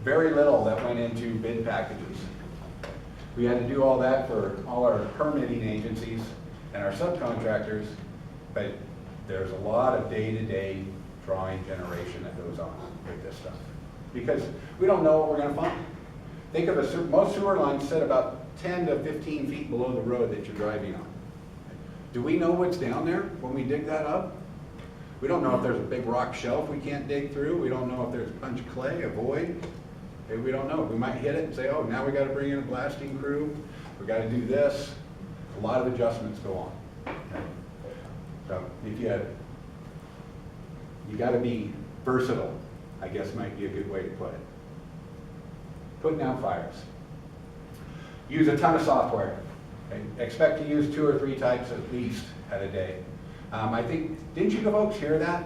very little that went into bid packages. We had to do all that for all our permitting agencies and our subcontractors, but there's a lot of day-to-day drawing generation that goes on with this stuff. Because we don't know what we're gonna find. Think of most sewer lines sit about 10 to 15 feet below the road that you're driving on. Do we know what's down there when we dig that up? We don't know if there's a big rock shelf we can't dig through. We don't know if there's a bunch of clay, a void. We don't know. We might hit it and say, oh, now we got to bring in a blasting crew. We got to do this. A lot of adjustments go on. Okay? So if you got to be versatile, I guess might be a good way to put it. Putting out fires. Use a ton of software. Okay? Expect to use 2 or 3 types at least at a day. I think, didn't you folks hear that?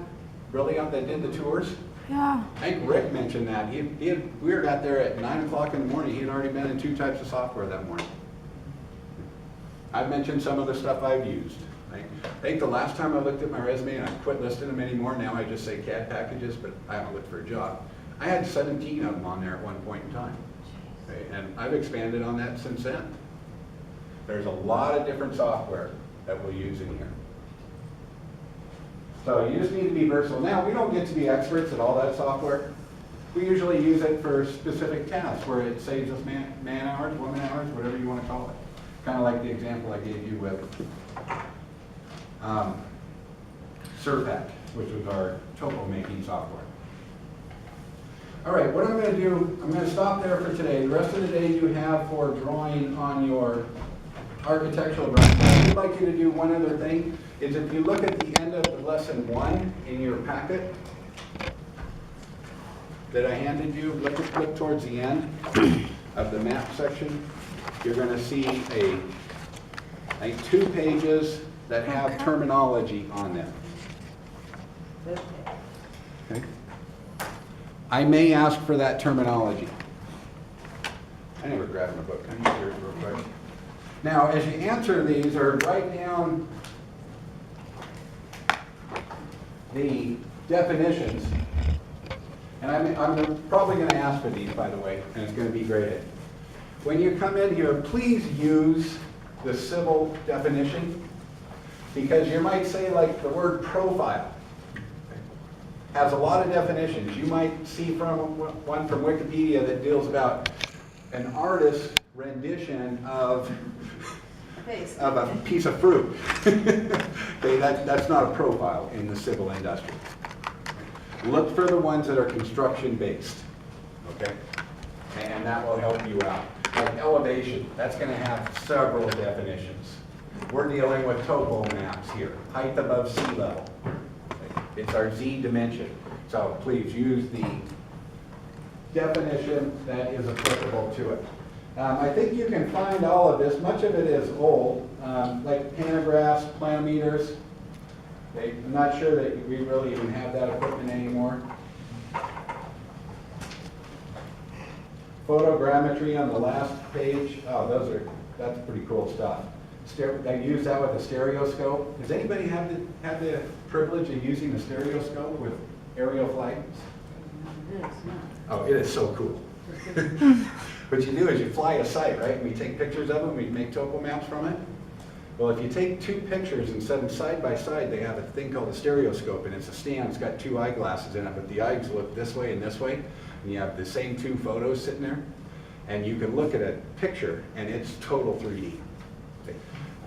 Really, that did the tours? Yeah. I think Rick mentioned that. We got there at 9 o'clock in the morning. He had already been in 2 types of software that morning. I've mentioned some of the stuff I've used. I think the last time I looked at my resume, and I quit listing them anymore, now I just say CAD packages, but I haven't looked for a job. I had 17 of them on there at one point in time. Okay, and I've expanded on that since then. There's a lot of different software that we'll use in here. So you just need to be versatile. Now, we don't get to be experts at all that software. We usually use it for specific tasks where it saves us man hours, woman hours, whatever you want to call it. Kind of like the example I gave you with Surpac, which was our topo making software. All right, what I'm going to do, I'm going to stop there for today. The rest of the day you have for drawing on your architectural drawing. I would like you to do one other thing, is if you look at the end of the lesson 1 in your packet that I handed you, look towards the end of the map section. You're going to see a 2 pages that have terminology on them. Okay. I may ask for that terminology. I never grabbed my book. Can I use yours real quick? Now, as you answer these, or write down the definitions, and I'm probably going to ask for these, by the way, and it's going to be graded. When you come in here, please use the civil definition, because you might say, like, the word profile has a lot of definitions. You might see one from Wikipedia that deals about an artist's rendition of a piece of fruit. Okay, that's not a profile in the civil industry. Look for the ones that are construction-based, okay? And that will help you out. Like elevation, that's going to have several definitions. We're dealing with topo maps here, height above sea level. It's our Z dimension. So please use the definition that is applicable to it. I think you can find all of this. Much of it is old, like pantographs, planometers. Okay, I'm not sure that we really even have that equipment anymore. Photogrammetry on the last page. Oh, that's pretty cool stuff. They use that with a stereoscope. Does anybody have the privilege of using a stereoscope with aerial flights? Oh, it is so cool. What you do is you fly a site, right? And we take pictures of them, we make topo maps from it. Well, if you take 2 pictures and set them side by side, they have a thing called a stereoscope, and it's a stand, it's got 2 eyeglasses in it, but the eyes look this way, and you have the same 2 photos sitting there, and you can look at a picture, and it's total 3D.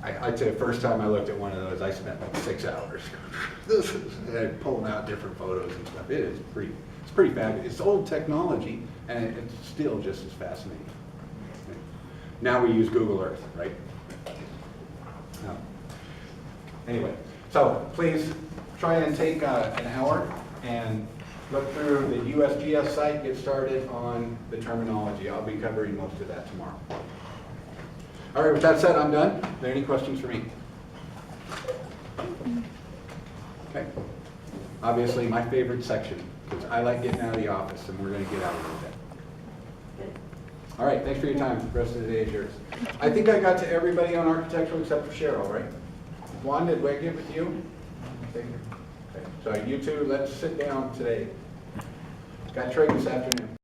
I'd say the first time I looked at one of those, I spent like 6 hours pulling out different photos and stuff. It's pretty fabulous. It's old technology, and it's still just as fascinating. Now we use Google Earth, right? Anyway, so please try and take an hour and look through the USGS site, get started on the terminology. I'll be covering most of that tomorrow. All right, with that said, I'm done. Are there any questions for me? Okay. Obviously, my favorite section, because I like getting out of the office, and we're going to get out a little bit. All right, thanks for your time. The rest of the day is yours. I think I got to everybody on architectural except for Cheryl, right? Juan, did we get with you? Okay. So you two, let's sit down today. Got trade this afternoon.